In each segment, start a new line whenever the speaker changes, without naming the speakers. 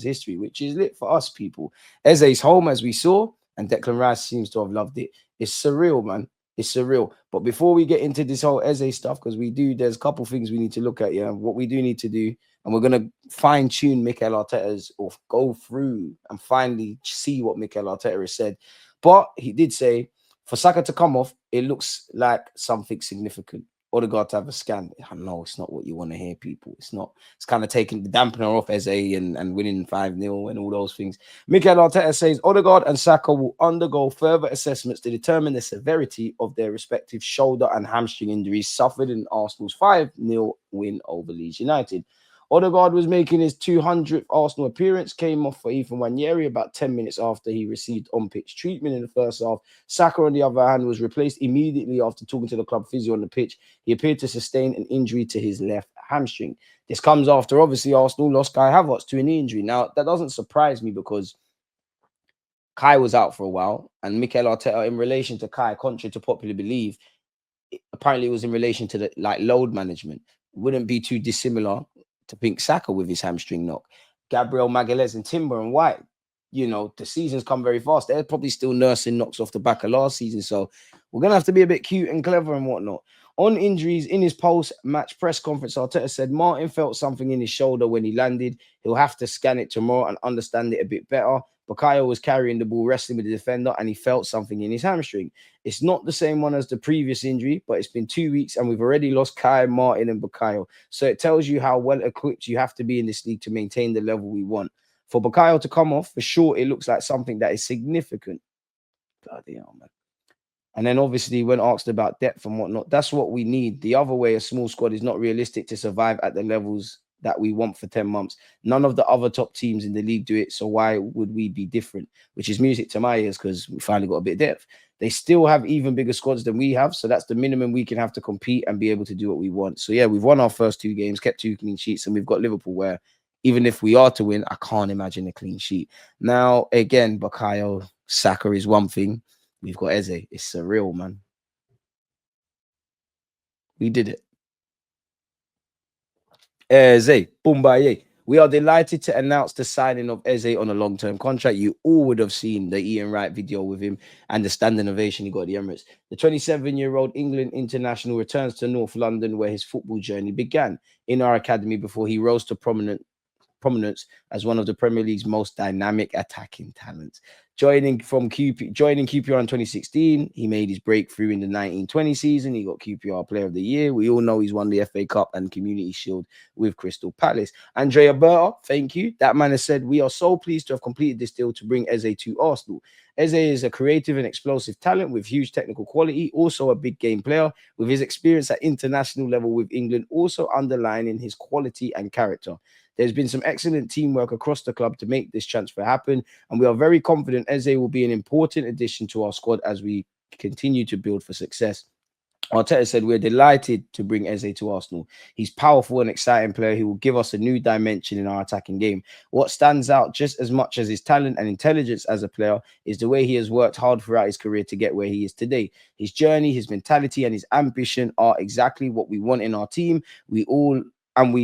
nation's history, which is lit for us people. Eze's home, as we saw, and Declan Rice seems to have loved it. It's surreal, man. It's surreal. But before we get into this whole Eze stuff, because there's a couple things we need to look at. Yeah, what we do need to do, and we're gonna fine tune Mikel Arteta's, or go through and finally see what Mikel Arteta has said. But he did say for Saka to come off, it looks like something significant. Ødegaard to have a scan. I know it's not what you want to hear, people. It's not. It's kind of taking the dampener off Eze and winning 5-0 and all those things. Mikel Arteta says Ødegaard and Saka will undergo further assessments to determine the severity of their respective shoulder and hamstring injuries suffered in Arsenal's 5-0 win over Leeds United. Ødegaard was making his 200th Arsenal appearance, came off for Ethan Nwaneri about 10 minutes after he received on-pitch treatment in the first half. Saka, on the other hand, was replaced immediately after talking to the club physio on the pitch. He appeared to sustain an injury to his left hamstring. This comes after, obviously, Arsenal lost Kai Havertz to a knee injury. Now, that doesn't surprise me because Kai was out for a while, and Mikel Arteta, in relation to Kai, contrary to popular belief, apparently it was in relation to the load management. Wouldn't be too dissimilar to think Saka with his hamstring knock. Gabriel Magalhaes and Timber and White, the season's come very fast. They're probably still nursing knocks off the back of last season. So we're going to have to be a bit cute and clever and whatnot. On injuries, in his post-match press conference, Arteta said Martin felt something in his shoulder when he landed. He'll have to scan it tomorrow and understand it a bit better. Bukayo was carrying the ball, wrestling with the defender, and he felt something in his hamstring. It's not the same one as the previous injury, but it's been 2 weeks, and we've already lost Kai, Martin, and Bukayo. So it tells you how well-equipped you have to be in this league to maintain the level we want. For Bukayo to come off, for sure, it looks like something that is significant. Bloody hell, man. And then obviously when asked about depth and whatnot, that's what we need. The other way, a small squad is not realistic to survive at the levels that we want for 10 months. None of the other top teams in the league do it, so why would we be different? Which is music to my ears because we finally got a bit of depth. They still have even bigger squads than we have, so that's the minimum we can have to compete and be able to do what we want. So yeah, we've won our first 2 games, kept 2 clean sheets, and we've got Liverpool where even if we are to win, I can't imagine a clean sheet. Now, again, Bukayo Saka is one thing. We've got Eze. It's surreal, man. We did it. Eze, Bumbaye. We are delighted to announce the signing of Eze on a long-term contract. You all would have seen the Ian Wright video with him and the standing ovation he got at the Emirates. The 27-year-old England international returns to North London, where his football journey began in our academy before he rose to prominence as one of the Premier League's most dynamic attacking talents. Joining QPR in 2016, he made his breakthrough in the 1920 season. He got QPR Player of the Year. We all know he's won the FA Cup and Community Shield with Crystal Palace. Andrea Berta, thank you. That man has said, we are so pleased to have completed this deal to bring Eze to Arsenal. Eze is a creative and explosive talent with huge technical quality, also a big game player, with his experience at international level with England also underlining his quality and character. There's been some excellent teamwork across the club to make this transfer happen, and we are very confident Eze will be an important addition to our squad as we continue to build for success. Arteta said, we're delighted to bring Eze to Arsenal. He's powerful and exciting player who will give us a new dimension in our attacking game. What stands out just as much as his talent and intelligence as a player is the way he has worked hard throughout his career to get where he is today. His journey, his mentality, and his ambition are exactly what we want in our team. We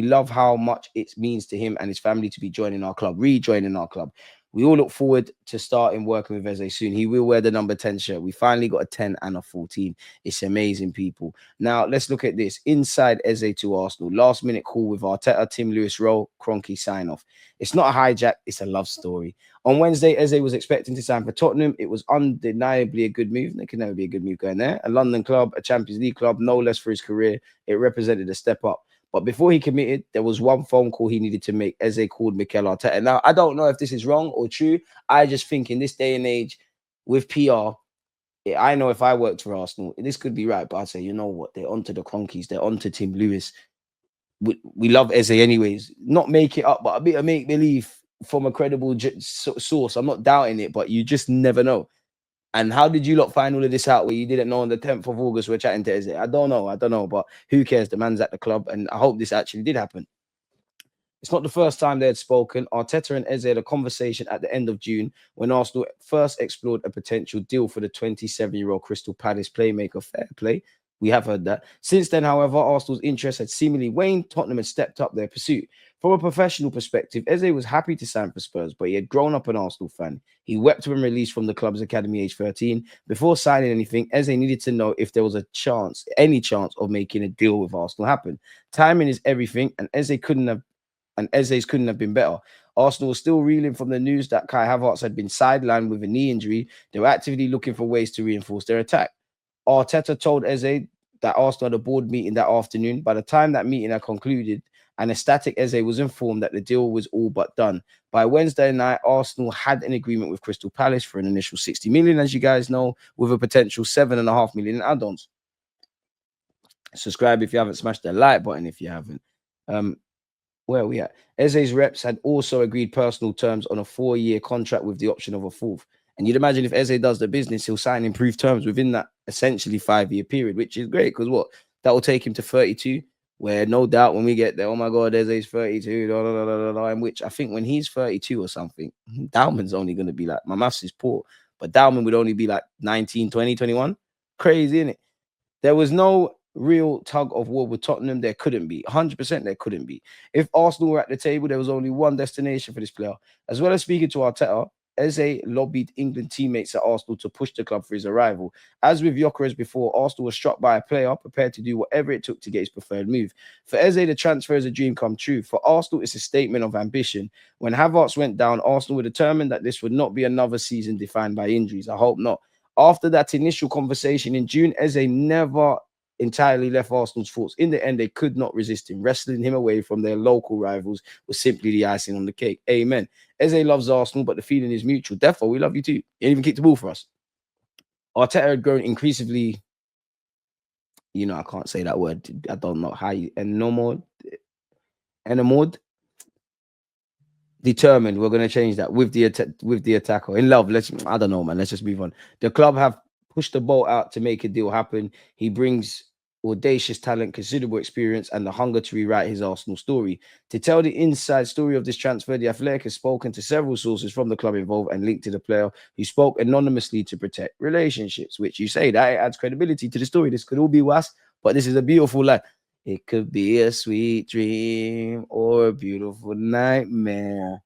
love how much it means to him and his family to be rejoining our club. We all look forward to starting working with Eze soon. He will wear the number 10 shirt. We finally got a 10 and a 14. It's amazing, people. Now, let's look at this. Inside Eze to Arsenal. Last minute call with Arteta, Tim Lewis role, Kroenke sign off. It's not a hijack. It's a love story. On Wednesday, Eze was expecting to sign for Tottenham. It was undeniably a good move. There can never be a good move going there. A London club, a Champions League club, no less for his career. It represented a step up. But before he committed, there was one phone call he needed to make. Eze called Mikel Arteta. Now, I don't know if this is wrong or true. I just think in this day and age with PR, I know if I worked for Arsenal, this could be right, but I'd say, you know what? They're onto the Kroenkes. They're onto Tim Lewis. We love Eze anyways. Not make it up, but a bit of make-believe from a credible source. I'm not doubting it, but you just never know. And how did you lot find all of this out where you didn't know on the 10th of August we're chatting to Eze? I don't know, but who cares? The man's at the club, and I hope this actually did happen. It's not the first time they had spoken. Arteta and Eze had a conversation at the end of June when Arsenal first explored a potential deal for the 27-year-old Crystal Palace playmaker. Fair play. We have heard that. Since then, however, Arsenal's interest had seemingly waned. Tottenham had stepped up their pursuit. From a professional perspective, Eze was happy to sign for Spurs, but he had grown up an Arsenal fan. He wept when released from the club's academy age 13. Before signing anything, Eze needed to know if there was a chance, any chance of making a deal with Arsenal happen. Timing is everything, and Eze's couldn't have been better. Arsenal was still reeling from the news that Kai Havertz had been sidelined with a knee injury. They were actively looking for ways to reinforce their attack. Arteta told Eze that Arsenal had a board meeting that afternoon. By the time that meeting had concluded, an ecstatic Eze was informed that the deal was all but done. By Wednesday night, Arsenal had an agreement with Crystal Palace for an initial 60 million, as you guys know, with a potential 7.5 million in add-ons. Subscribe if you haven't, smashed the like button if you haven't. Where are we at? Eze's reps had also agreed personal terms on a 4-year contract with the option of a 4th. And you'd imagine if Eze does the business, he'll sign improved terms within that essentially 5-year period, which is great because what? That will take him to 32, where no doubt when we get there, oh my God, Eze's 32, in which I think when he's 32 or something, Dalman's only going to be like, my maths is poor, but Dalman would only be like 19, 20, 21. Crazy, isn't it? There was no real tug of war with Tottenham. There couldn't be. 100% there couldn't be. If Arsenal were at the table, there was only one destination for this player. As well as speaking to Arteta, Eze lobbied England teammates at Arsenal to push the club for his arrival. As with Gyökeres before, Arsenal was struck by a player prepared to do whatever it took to get his preferred move. For Eze, the transfer is a dream come true. For Arsenal, it's a statement of ambition. When Havertz went down, Arsenal were determined that this would not be another season defined by injuries. I hope not. After that initial conversation in June, Eze never entirely left Arsenal's thoughts. In the end, they could not resist him. Wrestling him away from their local rivals was simply the icing on the cake. Amen. Eze loves Arsenal, but the feeling is mutual. Therefore, we love you too. You didn't even kick the ball for us. Arteta had grown increasingly, I can't say that word. I don't know how you, enamored, determined. We're going to change that with the attacker. In love, I don't know, man. Let's just move on. The club have pushed the boat out to make a deal happen. He brings audacious talent, considerable experience, and the hunger to rewrite his Arsenal story. To tell the inside story of this transfer, the Athletic has spoken to several sources from the club involved and linked to the player who spoke anonymously to protect relationships, which you say that adds credibility to the story. This could all be was, but this is a beautiful line. It could be a sweet dream or a beautiful nightmare.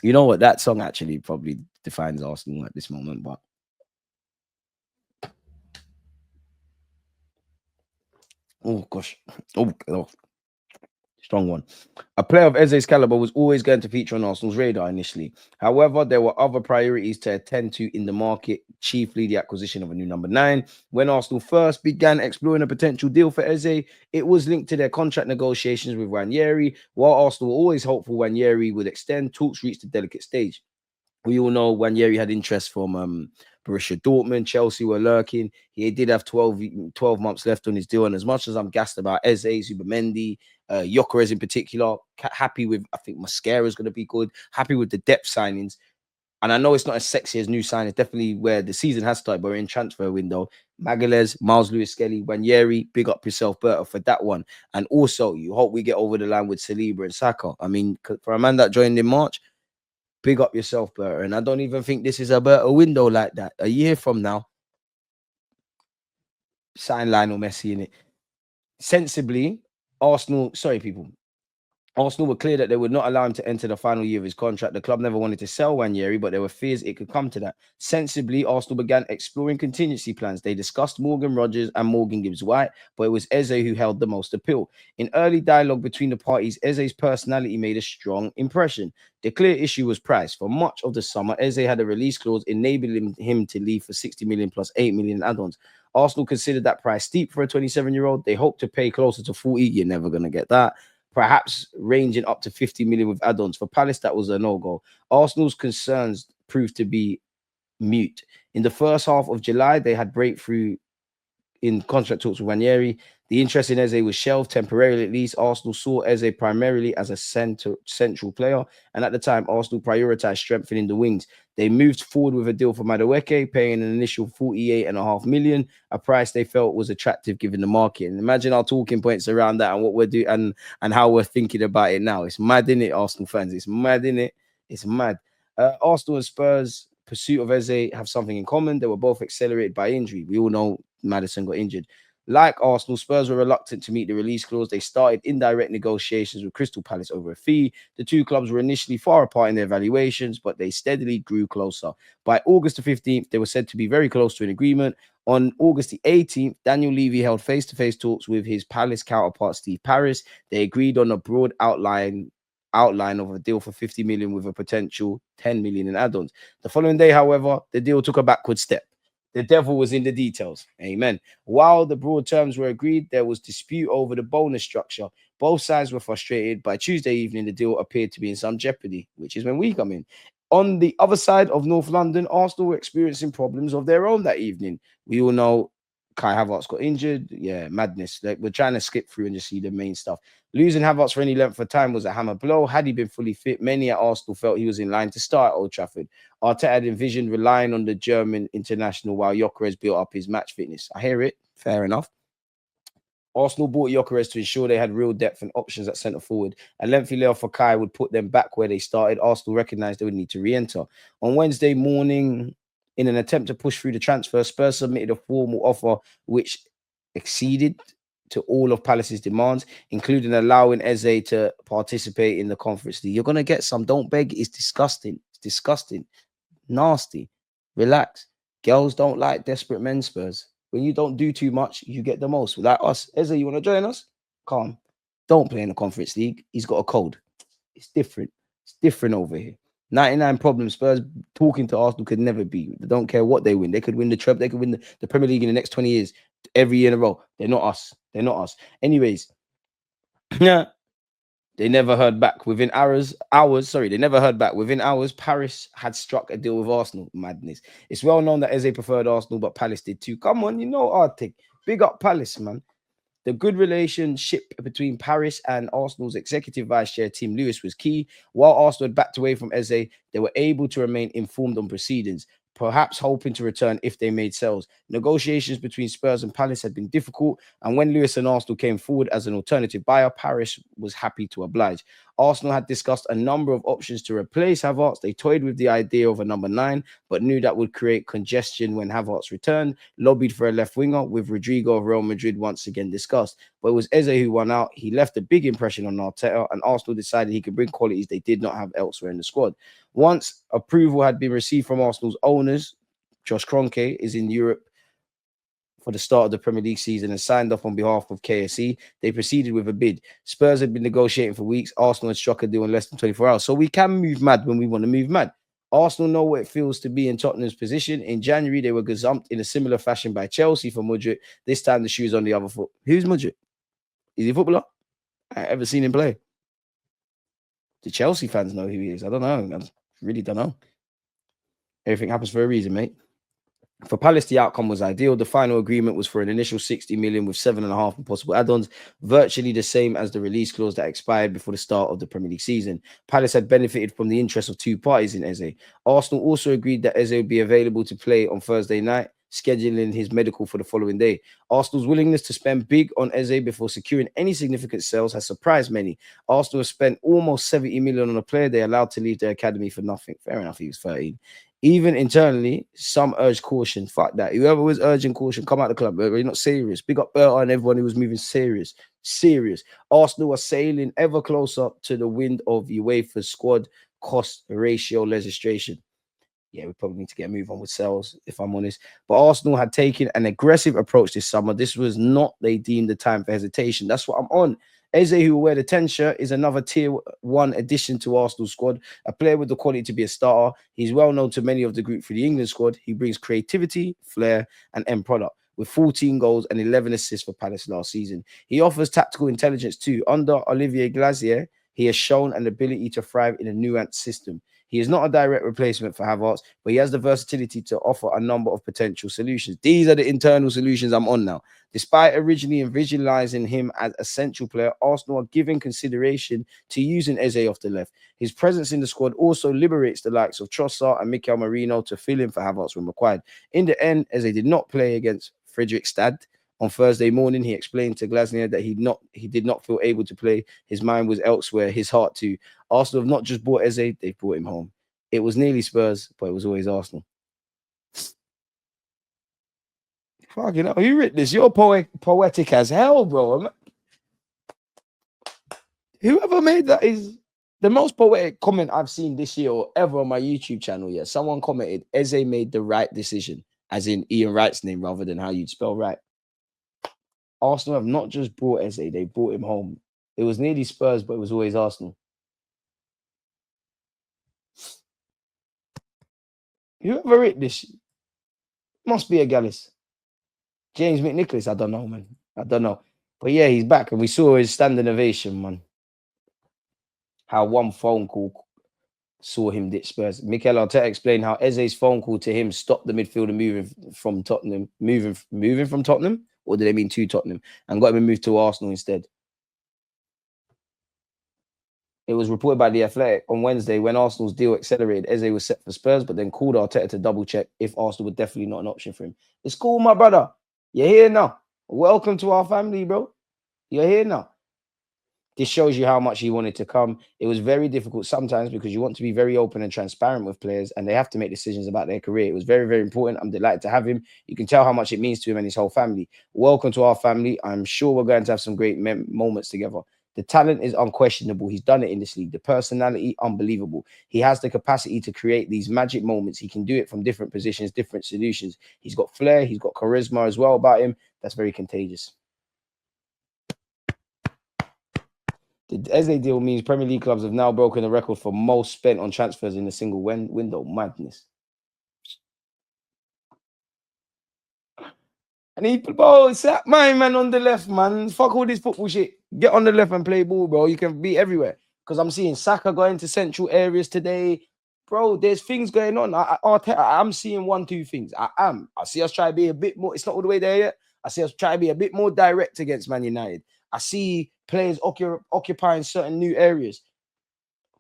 You know what? That song actually probably defines Arsenal at this moment, but oh gosh. Oh, strong one. A player of Eze's caliber was always going to feature on Arsenal's radar initially. However, there were other priorities to attend to in the market, chiefly the acquisition of a new number 9. When Arsenal first began exploring a potential deal for Eze, it was linked to their contract negotiations with Ranieri. While Arsenal were always hopeful Ranieri would extend, talks reached a delicate stage. We all know Ranieri had interest from Borussia Dortmund. Chelsea were lurking. He did have 12 months left on his deal. And as much as I'm gassed about Eze, Zubimendi, Gyökeres in particular, happy with, I think Mascara is going to be good. Happy with the depth signings. And I know it's not as sexy as new signings, definitely where the season has started, but we're in transfer window. Magalhaes, Miles Lewis-Skelly, Ranieri, big up yourself, Berta, for that one. And also, you hope we get over the line with Saliba and Saka. I mean, for a man that joined in March, big up yourself, Berta. And I don't even think this is a Berta window like that. A year from now, sign Lionel Messi in it. Sensibly, Arsenal were clear that they would not allow him to enter the final year of his contract. The club never wanted to sell Ranieri, but there were fears it could come to that. Sensibly, Arsenal began exploring contingency plans. They discussed Morgan Rogers and Morgan Gibbs-White, but it was Eze who held the most appeal. In early dialogue between the parties, Eze's personality made a strong impression. The clear issue was price. For much of the summer, Eze had a release clause enabling him to leave for 60 million plus 8 million add-ons. Arsenal considered that price steep for a 27-year-old. They hoped to pay closer to 40. You're never going to get that. Perhaps ranging up to 50 million with add-ons. For Palace, that was a no-go. Arsenal's concerns proved to be mute. In the first half of July, they had breakthrough in contract talks with Ranieri. The interest in Eze was shelved temporarily, at least. Arsenal saw Eze primarily as a central player, and at the time, Arsenal prioritized strengthening the wings. They moved forward with a deal for Madueke, paying an initial 48.5 million, a price they felt was attractive given the market. And imagine our talking points around that and what we're doing and how we're thinking about it now. It's mad, innit, Arsenal fans? It's mad, innit? It's mad. Arsenal and Spurs' pursuit of Eze have something in common. They were both accelerated by injury. We all know Maddison got injured. Like Arsenal, Spurs were reluctant to meet the release clause. They started indirect negotiations with Crystal Palace over a fee. The two clubs were initially far apart in their valuations, but they steadily grew closer. By August the 15th, they were said to be very close to an agreement. On August the 18th, Daniel Levy held face-to-face talks with his Palace counterpart Steve Parris. They agreed on a broad outline of a deal for 50 million with a potential 10 million in add-ons. The following day, however, the deal took a backward step. The devil was in the details. Amen. While the broad terms were agreed, there was dispute over the bonus structure. Both sides were frustrated. By Tuesday evening, the deal appeared to be in some jeopardy, which is when we come in. On the other side of North London, Arsenal were experiencing problems of their own that evening. We all know Kai Havertz got injured. Yeah, madness. Like, we're trying to skip through and just see the main stuff. Losing Havertz for any length of time was a hammer blow. Had he been fully fit, many at Arsenal felt he was in line to start at Old Trafford. Arteta had envisioned relying on the German international while Gyökeres built up his match fitness. I hear it. Fair enough. Arsenal bought Gyökeres to ensure they had real depth and options at centre forward. A lengthy layoff for Kai would put them back where they started. Arsenal recognised they would need to re-enter. On Wednesday morning, in an attempt to push through the transfer, Spurs submitted a formal offer which exceeded to all of Palace's demands, including allowing Eze to participate in the Conference League. You're going to get some. Don't beg. It's disgusting. It's disgusting. Nasty. Relax. Girls don't like desperate men, Spurs. When you don't do too much, you get the most. Like us. Eze, you want to join us? Calm. Don't play in the Conference League. He's got a code. It's different. It's different over here. 99 problems. Spurs talking to Arsenal could never be. They don't care what they win. They could win the treble. They could win the Premier League in the next 20 years. Every year in a row. They're not us. They're not us. Anyways. Yeah. They never heard back within hours. They never heard back within hours. Paris had struck a deal with Arsenal. Madness. It's well known that Eze preferred Arsenal, but Palace did too. Come on, you know Arctic. Big up Palace, man. The good relationship between Paris and Arsenal's executive vice chair, Tim Lewis, was key. While Arsenal had backed away from Eze, they were able to remain informed on proceedings, perhaps hoping to return if they made sales. Negotiations between Spurs and Palace had been difficult, and when Lewis and Arsenal came forward as an alternative buyer, Paris was happy to oblige. Arsenal had discussed a number of options to replace Havertz. They toyed with the idea of a number 9, but knew that would create congestion when Havertz returned. Lobbied for a left winger, with Rodrigo of Real Madrid once again discussed. But it was Eze who won out. He left a big impression on Arteta, and Arsenal decided he could bring qualities they did not have elsewhere in the squad. Once approval had been received from Arsenal's owners, Josh Kroenke is in Europe for the start of the Premier League season and signed off on behalf of KSE. They proceeded with a bid. Spurs had been negotiating for weeks. Arsenal had struck a deal in less than 24 hours. So we can move mad when we want to move mad. Arsenal know what it feels to be in Tottenham's position. In January, they were gazumped in a similar fashion by Chelsea for Mudryk. This time, the shoe's on the other foot. Who's Mudryk? Is he a footballer? I ever seen him play? The Chelsea fans know who he is. I don't know. I really don't know. Everything happens for a reason, mate. For Palace, the outcome was ideal. The final agreement was for an initial 60 million with 7.5 possible add-ons, virtually the same as the release clause that expired before the start of the Premier League season. Palace had benefited from the interest of two parties in Eze. Arsenal also agreed that Eze would be available to play on Thursday night, scheduling his medical for the following day. Arsenal's willingness to spend big on Eze before securing any significant sales has surprised many. Arsenal have spent almost 70 million on a player they allowed to leave their academy for nothing. Fair enough, he was 13. Even internally, some urged caution. Fuck that. Whoever was urging caution, come out of the club. You're not serious. Big up Berta and everyone who was moving serious. Serious. Arsenal are sailing ever closer to the wind of UEFA's squad cost ratio legislation. Yeah, we probably need to get a move on with sales, if I'm honest. But Arsenal had taken an aggressive approach this summer. This was not, they deemed, the time for hesitation. That's what I'm on. Eze, who will wear the 10 shirt, is another tier 1 addition to Arsenal's squad, a player with the quality to be a starter. He's well known to many of the group for the England squad. He brings creativity, flair, and end product, with 14 goals and 11 assists for Palace last season. He offers tactical intelligence too. Under Olivier Glazier, he has shown an ability to thrive in a nuanced system. He is not a direct replacement for Havertz, but he has the versatility to offer a number of potential solutions. These are the internal solutions I'm on now. Despite originally visualizing him as a central player, Arsenal are giving consideration to using Eze off the left. His presence in the squad also liberates the likes of Trossard and Mikel Merino to fill in for Havertz when required. In the end, Eze did not play against Fredrikstad. On Thursday morning, he explained to Glasner that he did not feel able to play. His mind was elsewhere, his heart too. Arsenal have not just bought Eze, they've brought him home. It was nearly Spurs, but it was always Arsenal. Fucking hell, you read this? You're poetic as hell, bro. Whoever made that is the most poetic comment I've seen this year or ever on my YouTube channel. Yeah, someone commented, Eze made the right decision, as in Ian Wright's name rather than how you'd spell right. Arsenal have not just brought Eze, they brought him home. It was nearly Spurs, but it was always Arsenal. Whoever wrote this must be a Gallus. James McNicholas, I don't know, man. I don't know. But yeah, he's back, and we saw his standing ovation, man. How one phone call saw him ditch Spurs. Mikel Arteta explained how Eze's phone call to him stopped the midfielder moving from Tottenham, moving from Tottenham, or did they mean to Tottenham, and got him moved to Arsenal instead. It was reported by The Athletic on Wednesday when Arsenal's deal accelerated, Eze was set for Spurs, but then called Arteta to double check if Arsenal were definitely not an option for him. It's cool, my brother. You're here now. Welcome to our family, bro. You're here now. This shows you how much he wanted to come. It was very difficult sometimes because you want to be very open and transparent with players and they have to make decisions about their career. It was very, very important. I'm delighted to have him. You can tell how much it means to him and his whole family. Welcome to our family. I'm sure we're going to have some great moments together. The talent is unquestionable. He's done it in this league. The personality, unbelievable. He has the capacity to create these magic moments. He can do it from different positions, different solutions. He's got flair. He's got charisma as well about him. That's very contagious. The Eze deal means Premier League clubs have now broken the record for most spent on transfers in a single window. Madness. And he, bro, sat my man on the left, man. Fuck all this football shit. Get on the left and play ball, bro. You can be everywhere. Because I'm seeing Saka going to central areas today. Bro, there's things going on. I'm seeing 1-2 things. I see us try to be a bit more. It's not all the way there yet. I see us try to be a bit more direct against Man United. I see players occupying certain new areas.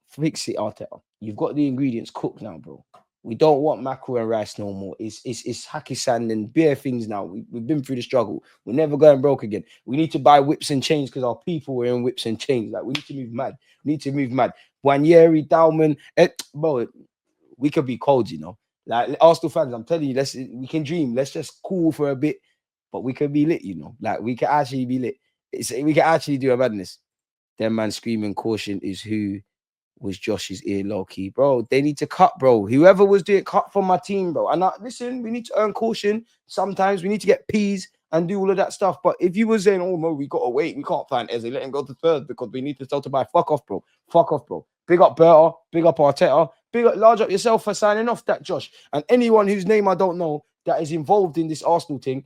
Fix it, Arteta. You've got the ingredients cooked now, bro. We don't want mackerel and rice no more. It's hacky sand and bare things now. We've been through the struggle. We're never going broke again. We need to buy whips and chains because our people were in whips and chains. Like, we need to move mad. We need to move mad. Wanyeri, Dalman, bro, we could be cold, you know. Like, Arsenal fans, I'm telling you, we can dream. Let's just cool for a bit, but we could be lit, you know. Like, we can actually be lit. We can actually do a madness. Them man screaming caution is who was Josh's ear low key, bro. They need to cut, bro. Whoever was doing cut for my team, bro. And listen, we need to earn caution. Sometimes we need to get peas and do all of that stuff. But if you were saying, oh no, we gotta wait, we can't find Eze, let him go to third because we need to sell to buy. Fuck off, bro. Fuck off, bro. Big up Berta, big up Arteta, large up yourself for signing off that, Josh. And anyone whose name I don't know that is involved in this Arsenal thing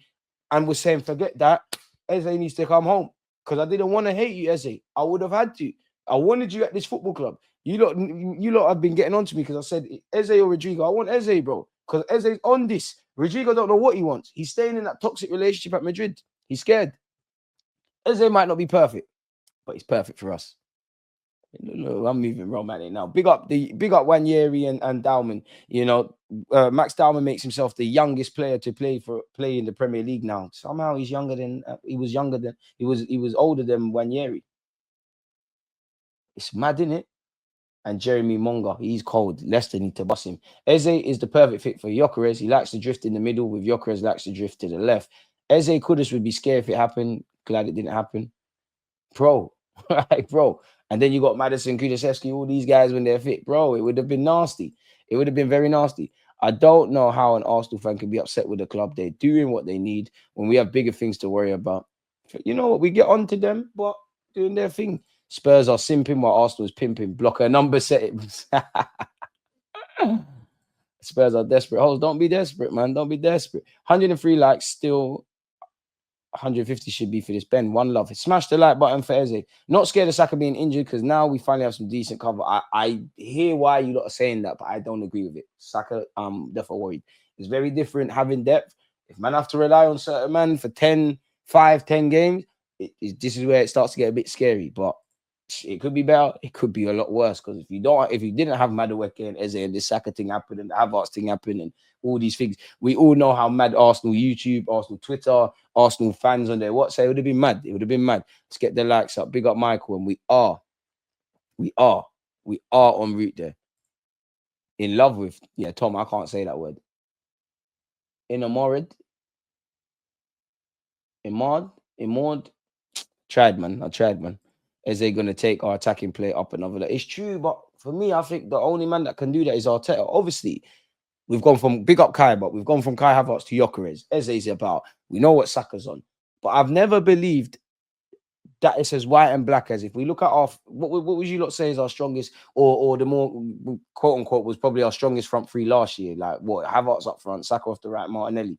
and was saying, forget that, Eze needs to come home. Because I didn't want to hate you, Eze. I would have had to. I wanted you at this football club. You lot have been getting on to me because I said Eze or Rodrigo. I want Eze, bro. Because Eze's on this. Rodrigo don't know what he wants. He's staying in that toxic relationship at Madrid. He's scared. Eze might not be perfect, but he's perfect for us. Look, I'm moving romantic now. Big up Wanyeri and Dalman. You know, Max Dalman makes himself the youngest player to play in the Premier League now. Somehow he's younger than he was older than Wanyeri. It's mad, isn't it? And Jeremy Monga, he's cold. Leicester need to bust him. Eze is the perfect fit for Gyökeres. He likes to drift in the middle, with Gyökeres likes to drift to the left. Eze Kudus would be scared if it happened. Glad it didn't happen. Bro, like, bro. And then you got Madison, Kulusevski, all these guys when they're fit. Bro, it would have been nasty. It would have been very nasty. I don't know how an Arsenal fan can be upset with the club. They're doing what they need when we have bigger things to worry about. You know what? We get on to them, but doing their thing. Spurs are simping while Arsenal is pimping. Blocker number settings. Spurs are desperate. Hoes, don't be desperate, man. Don't be desperate. 103 likes, still 150 should be for this. Ben, one love. Smash the like button for Eze. Not scared of Saka being injured because now we finally have some decent cover. I hear why you lot are saying that, but I don't agree with it. Saka, definitely worried. It's very different having depth. If man have to rely on certain man for 10 games, this is where it starts to get a bit scary. But it could be better. It could be a lot worse because if you didn't have Madueke and Eze and this Saka thing happened and the Havertz thing happened and all these things, we all know how mad Arsenal YouTube, Arsenal Twitter, Arsenal fans on their WhatsApp. It would have been mad. It would have been mad. Let's get the likes up. Big up Michael, and we are en route there. In love with, Tom. I can't say that word. Enamored. Imad, tried, man. I tried, man. Is they going to take our attacking play up another level? It's true, but for me, I think the only man that can do that is Arteta. Obviously, we've gone from big up Kai, but we've gone from Kai Havertz to Gyökeres. Eze's about. We know what Saka's on, but I've never believed that it's as white and black as if we look at our what would you lot say is our strongest or the more quote unquote was probably our strongest front three last year, like what Havertz up front, Saka off the right, Martinelli.